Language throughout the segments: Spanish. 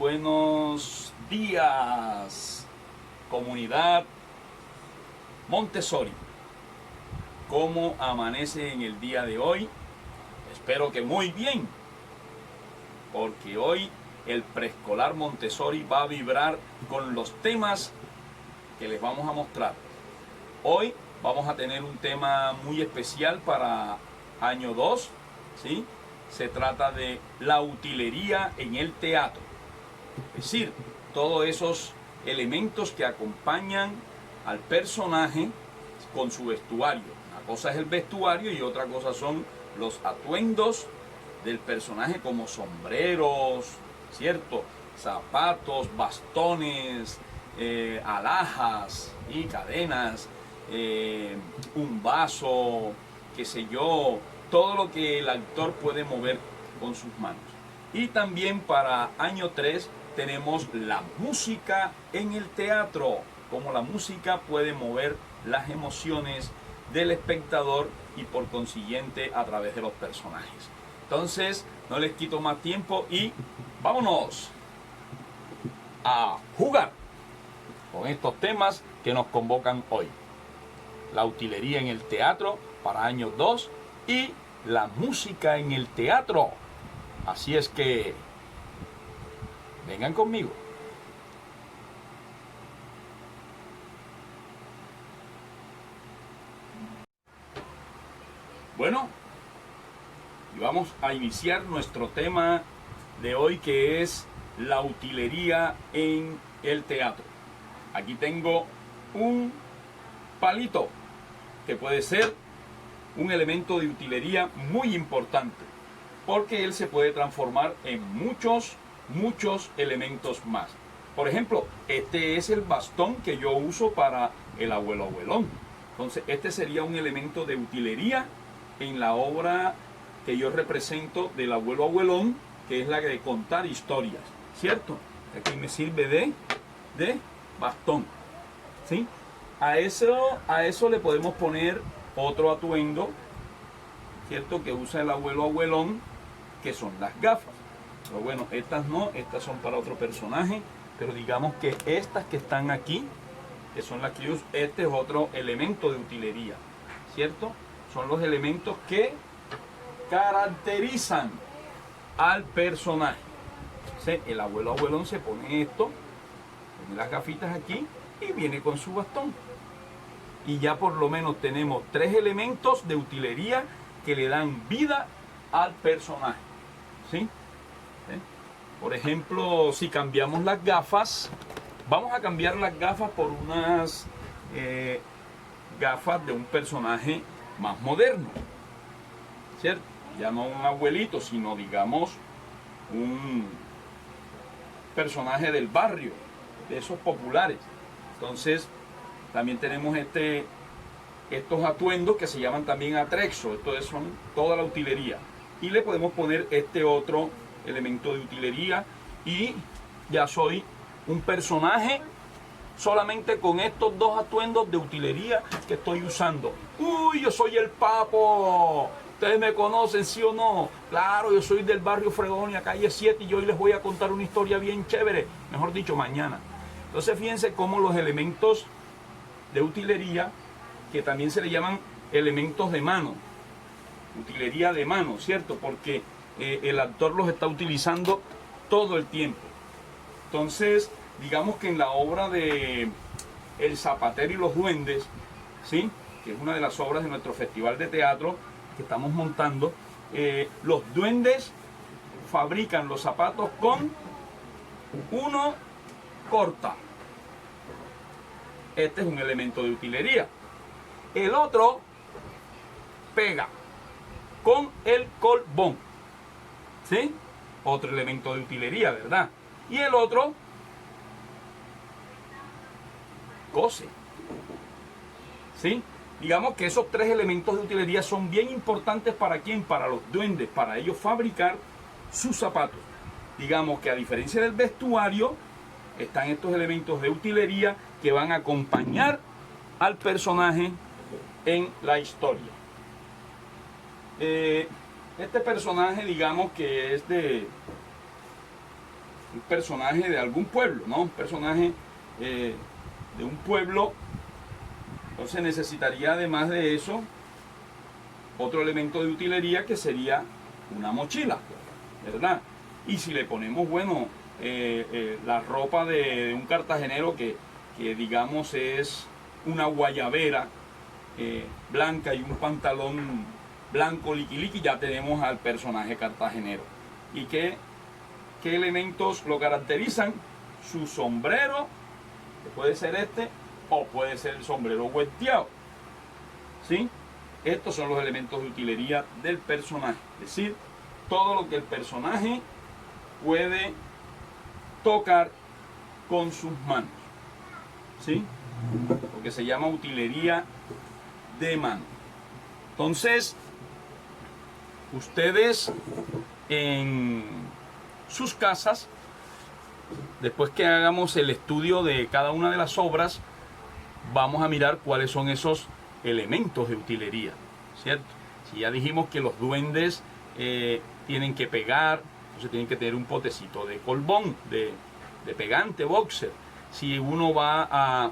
buenos días, comunidad Montessori. ¿Cómo amanece en el día de hoy? Espero que muy bien, porque hoy el preescolar Montessori va a vibrar con los temas que les vamos a mostrar. Hoy vamos a tener un tema muy especial para año 2, ¿sí? Se trata de la utilería en el teatro. Es decir, todos esos elementos que acompañan al personaje con su vestuario. Una cosa es el vestuario y otra cosa son los atuendos del personaje, como sombreros, ¿cierto? Zapatos, bastones, alhajas y cadenas, un vaso, qué sé yo, todo lo que el actor puede mover con sus manos. Y también para año 3 tenemos la música en el teatro, cómo la música puede mover las emociones del espectador y por consiguiente a través de los personajes. Entonces, no les quito más tiempo y vámonos a jugar con estos temas que nos convocan hoy. La utilería en el teatro para año 2 y la música en el teatro. Así es que vengan conmigo. Bueno, y vamos a iniciar nuestro tema de hoy, que es la utilería en el teatro. Aquí tengo un palito que puede ser un elemento de utilería muy importante, porque él se puede transformar en muchos elementos más. Por ejemplo, este es el bastón que yo uso para el abuelo abuelón. Entonces, este sería un elemento de utilería en la obra que yo represento del abuelo abuelón, que es la de contar historias, ¿cierto? Aquí me sirve de bastón, ¿sí? A eso le podemos poner otro atuendo, ¿cierto? Que usa el abuelo abuelón, que son las gafas. Pero bueno, estas no, estas son para otro personaje, pero digamos que estas que están aquí, que son las que yo uso, este es otro elemento de utilería, ¿cierto? Son los elementos que caracterizan al personaje. Entonces, el abuelo abuelón se pone esto, pone las gafitas aquí y viene con su bastón. Y ya por lo menos tenemos 3 elementos de utilería que le dan vida al personaje, ¿sí? Por ejemplo, si cambiamos las gafas, vamos a cambiar las gafas por unas gafas de un personaje más moderno, ¿cierto? Ya no un abuelito, sino digamos un personaje del barrio, de esos populares. Entonces, también tenemos estos atuendos que se llaman también atrexo. Estos son toda la utilería. Y le podemos poner este otro elemento de utilería y ya soy un personaje solamente con estos 2 atuendos de utilería que estoy usando. ¡Uy, yo soy el Papo! ¿Ustedes me conocen, sí o no? Claro, yo soy del barrio Fredonia, calle 7, y hoy les voy a contar una historia bien chévere. Mejor dicho, mañana. Entonces, fíjense cómo los elementos de utilería, que también se le llaman elementos de mano, utilería de mano, ¿cierto? Porque el actor los está utilizando todo el tiempo. Entonces, digamos que en la obra de El Zapatero y los Duendes, ¿sí?, que es una de las obras de nuestro festival de teatro que estamos montando, los duendes fabrican los zapatos con uno corta. Este es un elemento de utilería. El otro pega con el colbón, ¿sí? Otro elemento de utilería, ¿verdad? Y el otro cose, ¿sí? Digamos que esos 3 elementos de utilería son bien importantes. ¿Para quién? Para los duendes, para ellos fabricar sus zapatos. Digamos que a diferencia del vestuario, están estos elementos de utilería que van a acompañar al personaje en la historia. Este personaje, digamos que es de un personaje de algún pueblo, ¿no? Un personaje de un pueblo. Entonces necesitaría además de eso otro elemento de utilería que sería una mochila, ¿verdad? Y si le ponemos, bueno, la ropa de un cartagenero que digamos es una guayabera blanca y un pantalón blanco liqui, ya tenemos al personaje cartagenero. ¿Y qué elementos lo caracterizan? Su sombrero, que puede ser este, o puede ser el sombrero vuelteado, ¿sí? Estos son los elementos de utilería del personaje, es decir, todo lo que el personaje puede tocar con sus manos, ¿sí? Lo que se llama utilería de mano. Entonces, ustedes en sus casas, después que hagamos el estudio de cada una de las obras, vamos a mirar cuáles son esos elementos de utilería, ¿cierto? Si ya dijimos que los duendes tienen que pegar, entonces tienen que tener un potecito de colbón, de pegante, boxer. Si uno va a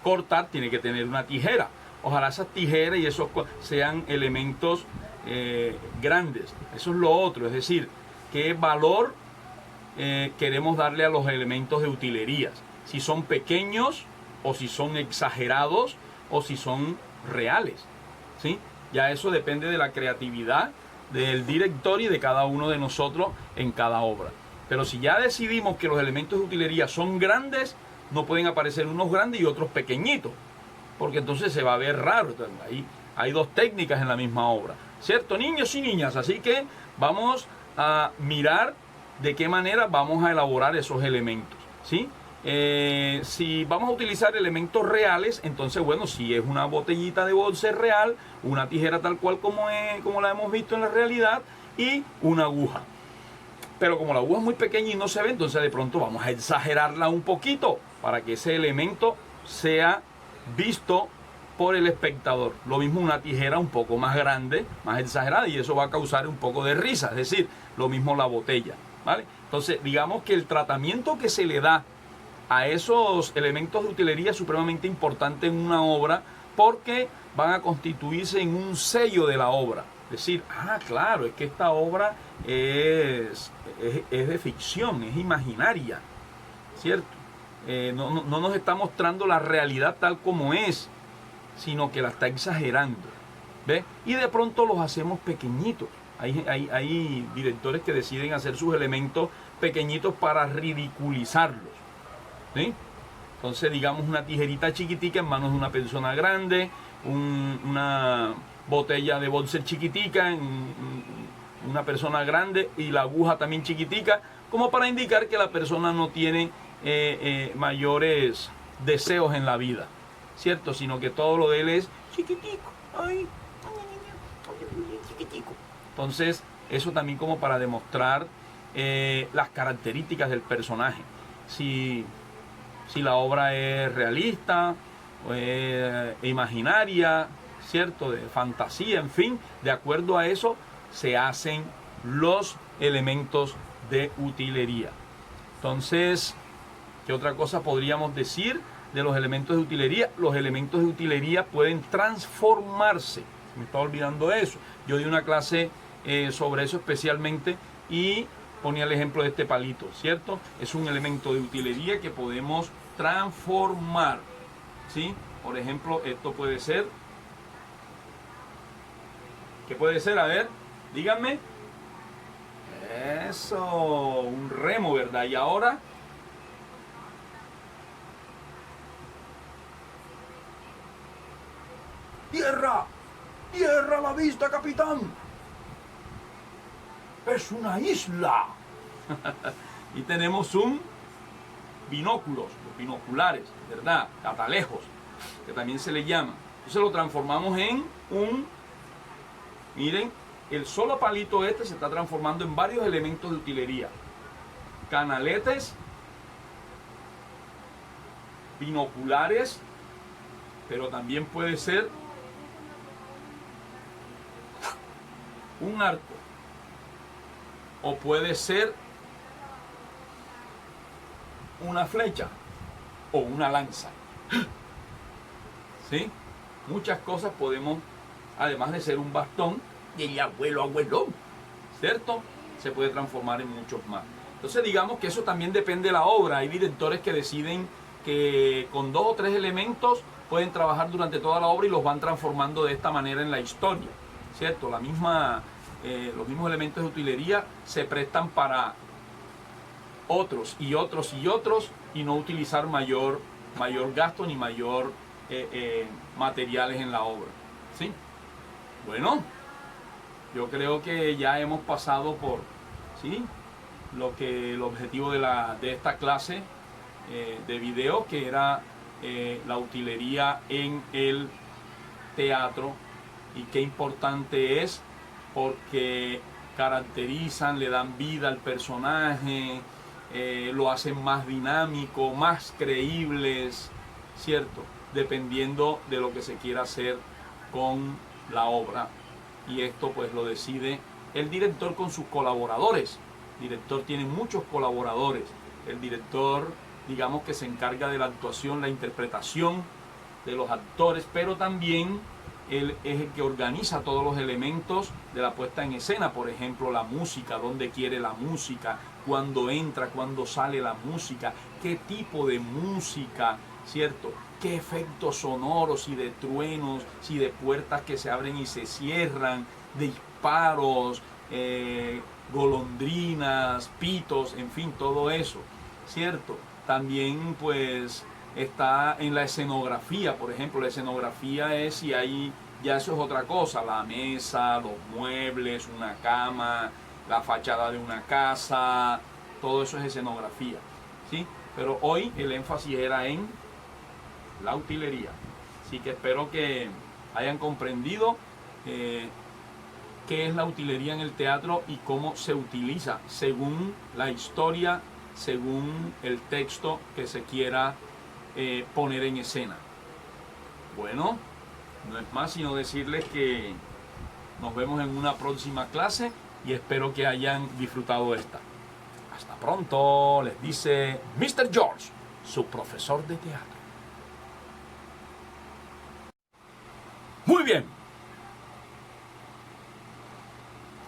cortar, tiene que tener una tijera. Ojalá esas tijeras y esos sean elementos grandes. Eso es lo otro, es decir, qué valor queremos darle a los elementos de utilería. Si son pequeños o si son exagerados o si son reales, ¿sí? Ya eso depende de la creatividad del director y de cada uno de nosotros en cada obra. Pero si ya decidimos que los elementos de utilería son grandes, no pueden aparecer unos grandes y otros pequeñitos, porque entonces se va a ver raro. Hay dos técnicas en la misma obra, ¿cierto, niños y niñas? Así que vamos a mirar de qué manera vamos a elaborar esos elementos, ¿sí? Si vamos a utilizar elementos reales, entonces, bueno, si es una botellita de bolser real, una tijera tal cual como la hemos visto en la realidad, y una aguja. Pero como la aguja es muy pequeña y no se ve, entonces de pronto vamos a exagerarla un poquito para que ese elemento sea visto por el espectador. Lo mismo una tijera un poco más grande, más exagerada, y eso va a causar un poco de risa. Es decir, lo mismo la botella, ¿vale? Entonces, digamos que el tratamiento que se le da a esos elementos de utilería es supremamente importante en una obra, porque van a constituirse en un sello de la obra. Es decir, claro, es que esta obra es de ficción, es imaginaria, ¿cierto? No nos está mostrando la realidad tal como es, sino que la está exagerando, ¿ves? Y de pronto los hacemos pequeñitos. Hay directores que deciden hacer sus elementos pequeñitos para ridiculizarlos, ¿sí? Entonces, digamos, una tijerita chiquitica en manos de una persona grande, una botella de bolser chiquitica en una persona grande, y la aguja también chiquitica, como para indicar que la persona no tiene mayores deseos en la vida, ¿cierto? Sino que todo lo de él es chiquitico. Chiquitico. Entonces, eso también como para demostrar las características del personaje. Si la obra es realista, o es imaginaria, ¿cierto? De fantasía, en fin, de acuerdo a eso se hacen los elementos de utilería. Entonces, ¿qué otra cosa podríamos decir de los elementos de utilería? Los elementos de utilería pueden transformarse. Me estaba olvidando eso. Yo di una clase sobre eso especialmente y ponía el ejemplo de este palito, ¿cierto? Es un elemento de utilería que podemos transformar, ¿sí? Por ejemplo, esto puede ser... ¿Qué puede ser? A ver, díganme. Eso, un remo, ¿verdad? Y ahora... ¡Tierra! ¡Tierra a la vista, capitán! ¡Es una isla! Y tenemos un binóculos, los binoculares, ¿verdad? Catalejos, que también se le llama. Entonces lo transformamos en un... Miren, el solo palito este se está transformando en varios elementos de utilería. Canaletes, binoculares, pero también puede ser un arco, o puede ser una flecha o una lanza. ¿Sí? Muchas cosas podemos, además de ser un bastón, y el abuelo, ¿cierto? Se puede transformar en muchos más. Entonces digamos que eso también depende de la obra. Hay directores que deciden que con 2 o 3 elementos pueden trabajar durante toda la obra y los van transformando de esta manera en la historia, ¿cierto? Los mismos elementos de utilería se prestan para otros y otros y otros y no utilizar mayor gasto ni mayor materiales en la obra, ¿sí? Bueno, yo creo que ya hemos pasado por, ¿sí?, el objetivo de esta clase de video, que era la utilería en el teatro, y qué importante es porque caracterizan, le dan vida al personaje, lo hacen más dinámico, más creíbles, ¿cierto? Dependiendo de lo que se quiera hacer con la obra. Y esto pues lo decide el director con sus colaboradores. El director tiene muchos colaboradores. El director, digamos, que se encarga de la actuación, la interpretación de los actores, pero también él es el que organiza todos los elementos de la puesta en escena. Por ejemplo, la música, dónde quiere la música, cuándo entra, cuándo sale la música, qué tipo de música, ¿cierto? Qué efectos sonoros, si de truenos, si de puertas que se abren y se cierran, de disparos, golondrinas, pitos, en fin, todo eso, ¿cierto? También pues está en la escenografía. Por ejemplo, la escenografía es si hay, ya eso es otra cosa, la mesa, los muebles, una cama, la fachada de una casa, todo eso es escenografía, ¿sí? Pero hoy el énfasis era en la utilería. Así que espero que hayan comprendido qué es la utilería en el teatro y cómo se utiliza según la historia, según el texto que se quiera poner en escena. Bueno, no es más sino decirles que nos vemos en una próxima clase y espero que hayan disfrutado esta. Hasta pronto, les dice Mr. George, su profesor de teatro. Muy bien.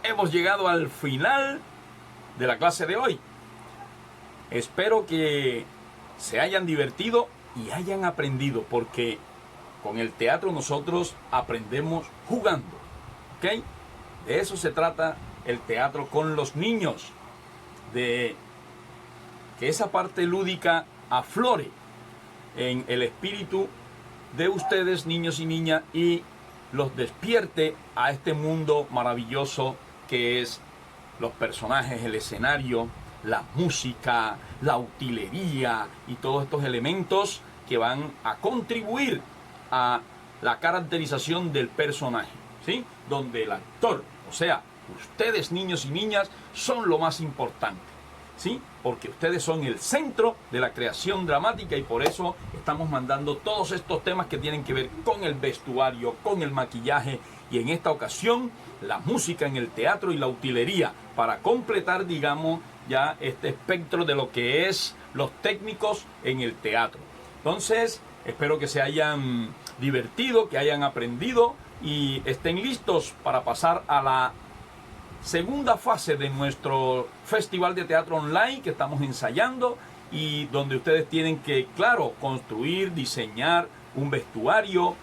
Hemos llegado al final de la clase de hoy. Espero que se hayan divertido y hayan aprendido, porque con el teatro nosotros aprendemos jugando, ¿ok? De eso se trata el teatro con los niños, de que esa parte lúdica aflore en el espíritu de ustedes, niños y niñas, y los despierte a este mundo maravilloso que es los personajes, el escenario, la música, la utilería y todos estos elementos que van a contribuir a la caracterización del personaje, ¿sí? Donde el actor, o sea, ustedes, niños y niñas, son lo más importante, ¿sí? Porque ustedes son el centro de la creación dramática, y por eso estamos mandando todos estos temas que tienen que ver con el vestuario, con el maquillaje, y en esta ocasión la música en el teatro y la utilería, para completar, digamos, ya este espectro de lo que es los técnicos en el teatro. Entonces, espero que se hayan divertido, que hayan aprendido y estén listos para pasar a la segunda fase de nuestro festival de teatro online que estamos ensayando, y donde ustedes tienen que, claro, construir, diseñar un vestuario,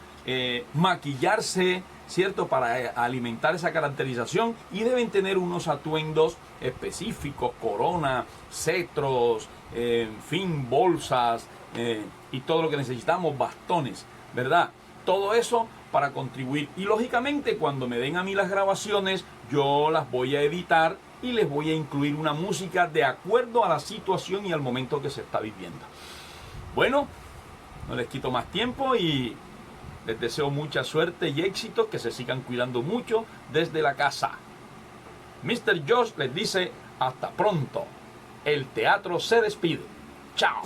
maquillarse, ¿cierto?, para alimentar esa caracterización, y deben tener unos atuendos específicos, corona, cetros, en fin, bolsas, y todo lo que necesitamos, bastones, ¿verdad? Todo eso para contribuir. Y lógicamente cuando me den a mí las grabaciones, yo las voy a editar y les voy a incluir una música de acuerdo a la situación y al momento que se está viviendo. Bueno, no les quito más tiempo y les deseo mucha suerte y éxito, que se sigan cuidando mucho desde la casa. Mr. Josh les dice hasta pronto. El teatro se despide. Chao.